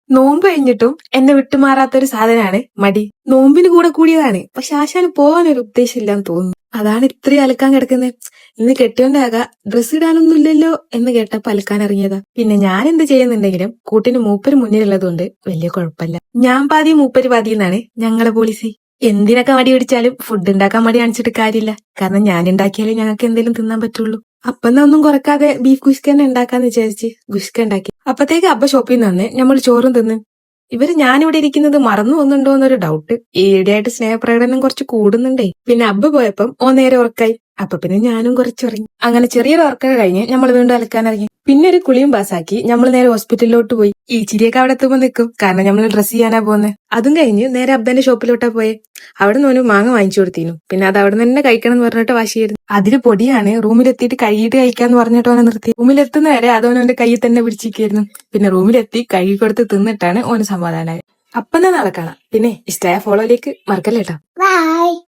നോമ്പ് കഴിഞ്ഞിട്ടും എന്നെ വിട്ടുമാറാത്തൊരു സാധനമാണ് മടി. നോമ്പിന് കൂടെ കൂടിയതാണ്, പക്ഷെ ആശാന് പോകാനൊരു ഉദ്ദേശമില്ലാന്ന് തോന്നുന്നു. അതാണ് ഇത്രയും അലക്കാൻ കിടക്കുന്നത്. ഇന്ന് കെട്ടിയോന്റെ ആക ഡ്രസ്സ് ഇടാനൊന്നും ഇല്ലല്ലോ എന്ന് കേട്ടപ്പോ അലക്കാൻ ഇറങ്ങിയതാ. പിന്നെ ഞാൻ എന്ത് ചെയ്യുന്നുണ്ടെങ്കിലും കൂട്ടിന് മൂപ്പര് മുന്നിലുള്ളതുകൊണ്ട് വലിയ കുഴപ്പമില്ല. ഞാൻ പാതി മൂപ്പര് പാതി എന്നാണ് ഞങ്ങളെ പോളിസി. എന്തിനൊക്കെ മടി പിടിച്ചാലും ഫുഡ് ഉണ്ടാക്കാൻ മടി കാണിച്ചിട്ട് കാര്യമില്ല. കാരണം ഞാൻ ഉണ്ടാക്കിയാലേ ഞങ്ങൾക്ക് എന്തെങ്കിലും തിന്നാൻ പറ്റുള്ളൂ. അപ്പന്നാ ഒന്നും കുറക്കാതെ ബീഫ് കുഷ്ക തന്നെ ഉണ്ടാക്കാന്ന് വിചാരിച്ച് കുഷ്ക ഉണ്ടാക്കി. അപ്പത്തേക്ക് അബ്ബ ഷോപ്പിൽ നിന്ന് വന്ന് നമ്മൾ ചോറും തിന്ന്. ഇവര് ഞാനിവിടെ ഇരിക്കുന്നത് മറന്നു പോകുന്നുണ്ടോ എന്നൊരു ഡൗട്ട്. ഈയിടെയായിട്ട് സ്നേഹപ്രകടനം കുറച്ച് കൂടുന്നുണ്ടേ. പിന്നെ അബ്ബ പോയപ്പം നേരെ ഉറക്കായി. അപ്പൊ പിന്നെ ഞാനും കുറച്ചുറങ്ങി. അങ്ങനെ ചെറിയൊരു ഉറക്കം കഴിഞ്ഞ് നമ്മൾ വീണ്ടും അലക്കാൻ ഇറങ്ങി. പിന്നെ ഒരു കുളിയും പാസ്സാക്കി നമ്മൾ നേരെ ഹോസ്പിറ്റലിലോട്ട് പോയി. ഈ ചിരിയൊക്കെ അവിടെ എത്തുമ്പോ നിൽക്കും, കാരണം നമ്മൾ ഡ്രസ് ചെയ്യാനാ പോകുന്നത്. അതും കഴിഞ്ഞ് നേരെ അബ്ബന്റെ ഷോപ്പിലോട്ടാ പോയെ. അവിടെ നിന്ന് ഒരു മാങ്ങ വാങ്ങിച്ചു കൊടുത്തിരുന്നു. പിന്നെ അത് അവിടെ നിന്ന് തന്നെ കഴിക്കണം എന്ന് പറഞ്ഞിട്ട് വാശിയായിരുന്നു. അതിന് പൊടിയാണ്. റൂമിലെത്തിയിട്ട് കഴുകിയിട്ട് കഴിക്കാന്ന് പറഞ്ഞിട്ട് ഓനെ നിർത്തി. റൂമിലെത്തുന്ന വരെ അതോനെ കയ്യിൽ തന്നെ പിടിച്ചിരിക്കുന്നു. പിന്നെ റൂമിലെത്തി കഴുകി കൊടുത്ത് തിന്നിട്ടാണ് ഓന് സമാധാനമായി. അപ്പം തന്നെ നടക്കണം. പിന്നെ ഇഷ്ടമായ ഫോളോയിലേക്ക് മറക്കല്ലേട്ടോ. ബൈ.